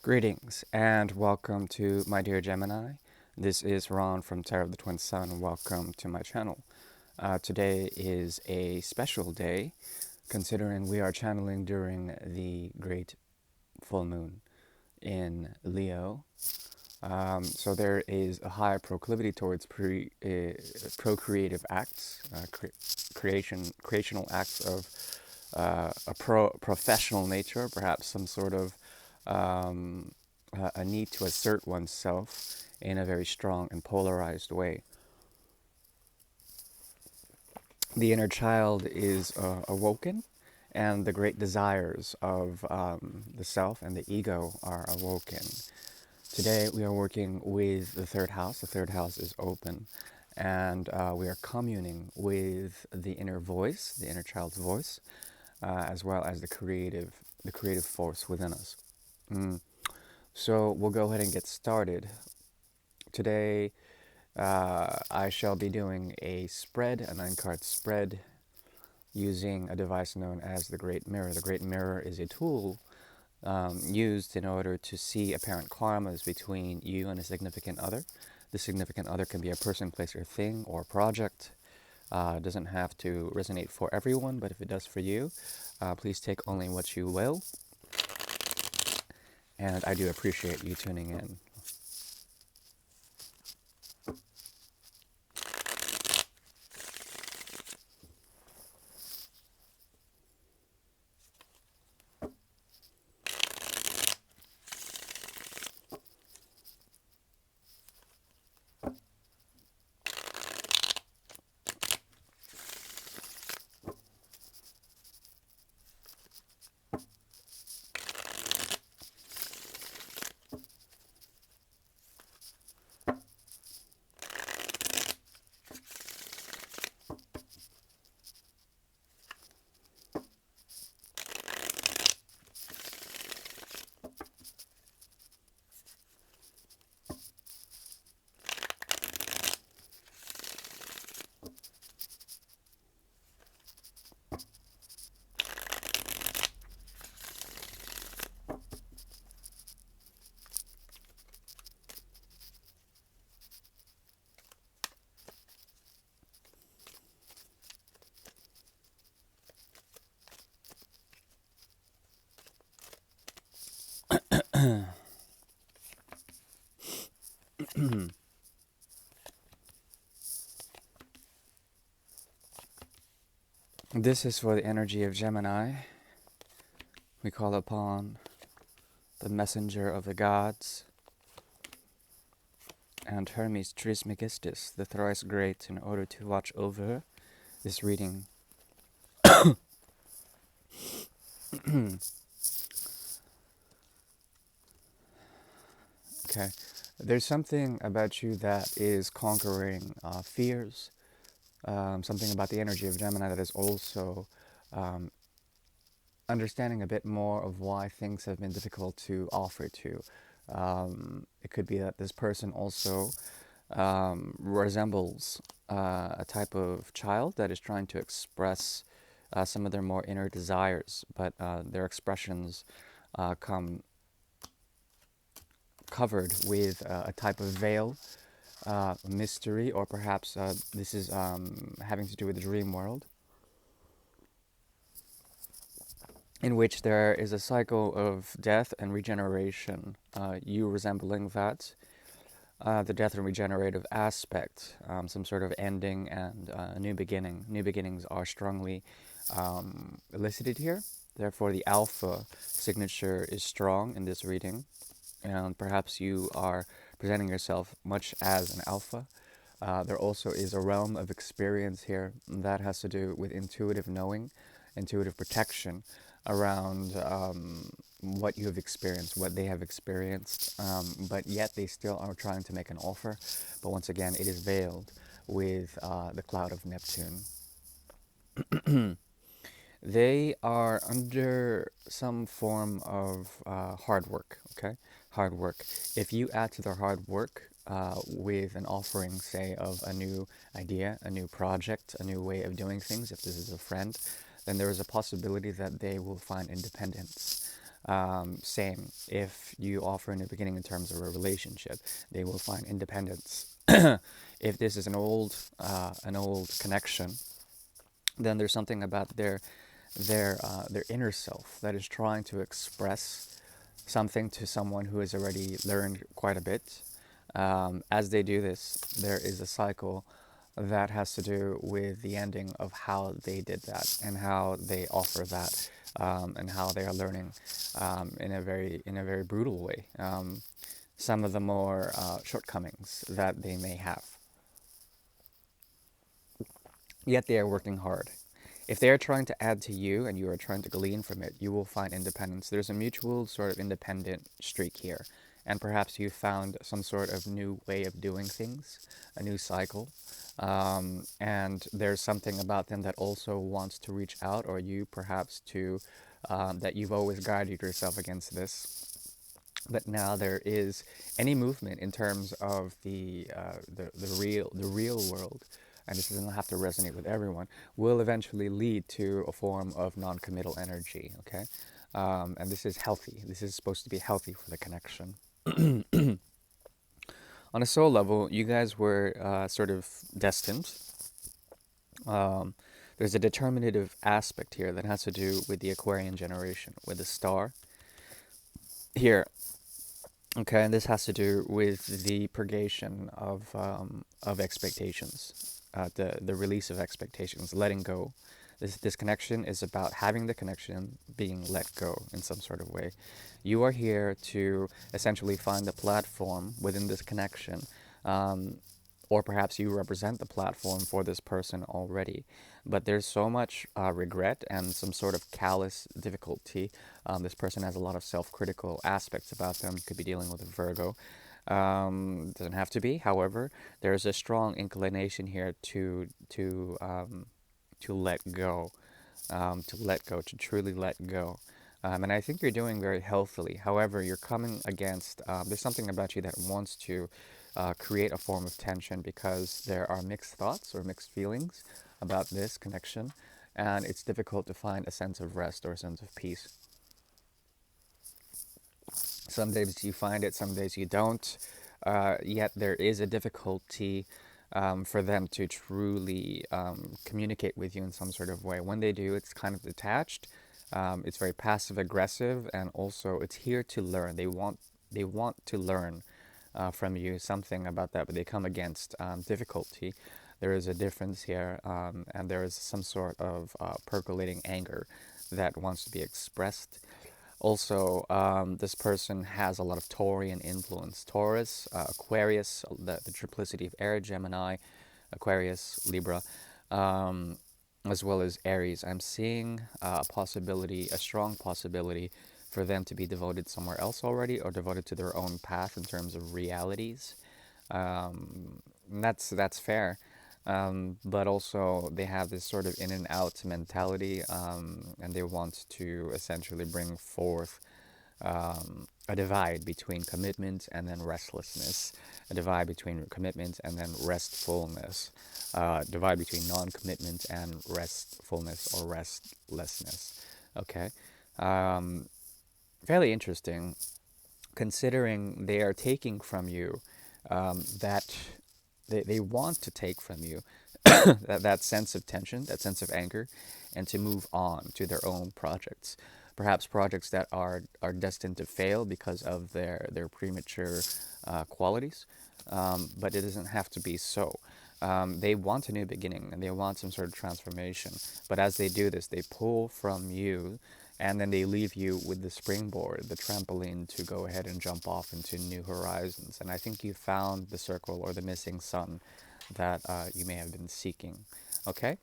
Greetings and welcome to my dear Gemini. This is Ron from Terror of the Twin Sun. Welcome to my channel. Today is a special day considering we are channeling during the great full moon in Leo. So there is a high proclivity towards procreative acts, creational acts of a professional nature, perhaps some sort of a need to assert oneself in a very strong and polarized way. The inner child is awoken, and the great desires of the self and the ego are awoken. Today we are working with the third house. The third house is open, and we are communing with the inner voice, the inner child's voice, as well as the creative force within us. So we'll go ahead and get started. Today I shall be doing a spread, a 9-card spread, using a device known as the Great Mirror. The Great Mirror is a tool used in order to see apparent karmas between you and a significant other. The significant other can be a person, place, or thing, or project. It doesn't have to resonate for everyone, but if it does for you, please take only what you will. And I do appreciate you tuning in. This is for the energy of Gemini. We call upon the messenger of the gods and Hermes Trismegistus, the thrice great, in order to watch over this reading. Okay, there's something about you that is conquering fears, something about the energy of Gemini that is also understanding a bit more of why things have been difficult to offer to. It could be that this person also resembles a type of child that is trying to express some of their more inner desires, but their expressions come covered with a type of veil, mystery, or perhaps this is having to do with the dream world, in which there is a cycle of death and regeneration, you resembling that, the death and regenerative aspect, some sort of ending and a new beginning. New beginnings are strongly elicited here. Therefore, the alpha signature is strong in this reading, and perhaps you are presenting yourself much as an alpha. There also is a realm of experience here that has to do with intuitive knowing, intuitive protection around what you have experienced, what they have experienced, but yet they still are trying to make an offer. But once again, it is veiled with the cloud of Neptune. They are under some form of hard work, okay? Hard work. If you add to their hard work with an offering, say, of a new idea, a new project, a new way of doing things, if this is a friend, then there is a possibility that they will find independence. Same if you offer in the beginning in terms of a relationship, they will find independence. If this is an old connection, then there's something about their inner self that is trying to express something to someone who has already learned quite a bit. As they do this, there is a cycle that has to do with the ending of how they did that and how they offer that, and how they are learning in a very brutal way. Some of the more shortcomings that they may have, yet they are working hard. If they are trying to add to you and you are trying to glean from it, you will find independence. There's a mutual sort of independent streak here. And perhaps you found some sort of new way of doing things, a new cycle. And there's something about them that also wants to reach out, or you perhaps to, that you've always guided yourself against this. But now there is any movement in terms of the real world, and this doesn't have to resonate with everyone, will eventually lead to a form of non-committal energy. Okay, and this is healthy. This is supposed to be healthy for the connection. On a soul level, you guys were sort of destined. Um, there's a determinative aspect here that has to do with the Aquarian generation, with the star here. Okay, and this has to do with the purgation of expectations, the release of expectations, letting go. This connection is about having the connection being let go in some sort of way. You are here to essentially find the platform within this connection, um, or perhaps you represent the platform for this person already. But there's so much regret and some sort of callous difficulty. This person has a lot of self-critical aspects about them. You could be dealing with a Virgo. Doesn't have to be. However, there's a strong inclination here to let go, to truly let go. And I think you're doing very healthily. However, you're coming against, there's something about you that wants to create a form of tension because there are mixed thoughts or mixed feelings about this connection, and it's difficult to find a sense of rest or a sense of peace. Some days you find it, some days you don't. Yet there is a difficulty for them to truly communicate with you in some sort of way. When they do, it's kind of detached. It's very passive aggressive, and also it's here to learn. They want to learn from you something about that, but they come against difficulty. There is a difference here, and there is some sort of percolating anger that wants to be expressed. Also, this person has a lot of Taurian influence. Taurus, Aquarius, the triplicity of air, Gemini, Aquarius, Libra, um, as well as Aries. I'm seeing a possibility, a strong possibility, for them to be devoted somewhere else already or devoted to their own path in terms of realities. That's fair. But also they have this sort of in and out mentality, and they want to essentially bring forth a divide between commitment and then restlessness, a divide between commitment and then restfulness, divide between non-commitment and restfulness or restlessness. Okay, um, fairly interesting, considering they are taking from you that they want to take from you that sense of tension, that sense of anger, and to move on to their own projects. Perhaps projects that are destined to fail because of their premature qualities, but it doesn't have to be so. They want a new beginning and they want some sort of transformation. But as they do this, they pull from you and then they leave you with the springboard, the trampoline to go ahead and jump off into new horizons. And I think you found the circle or the missing sun that you may have been seeking. Okay?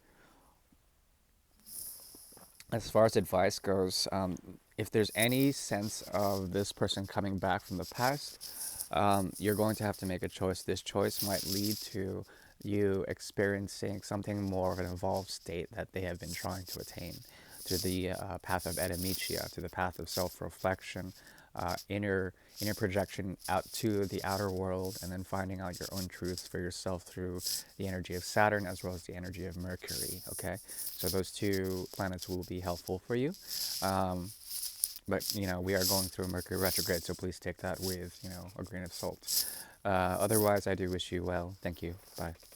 As far as advice goes, if there's any sense of this person coming back from the past, you're going to have to make a choice. This choice might lead to you experiencing something more of an evolved state that they have been trying to attain, to the path of epimechia, to the path of self-reflection, inner projection out to the outer world, and then finding out your own truths for yourself through the energy of Saturn as well as the energy of Mercury. Okay, so those two planets will be helpful for you. But, we are going through a Mercury retrograde, so please take that with, a grain of salt. Otherwise, I do wish you well. Thank you. Bye.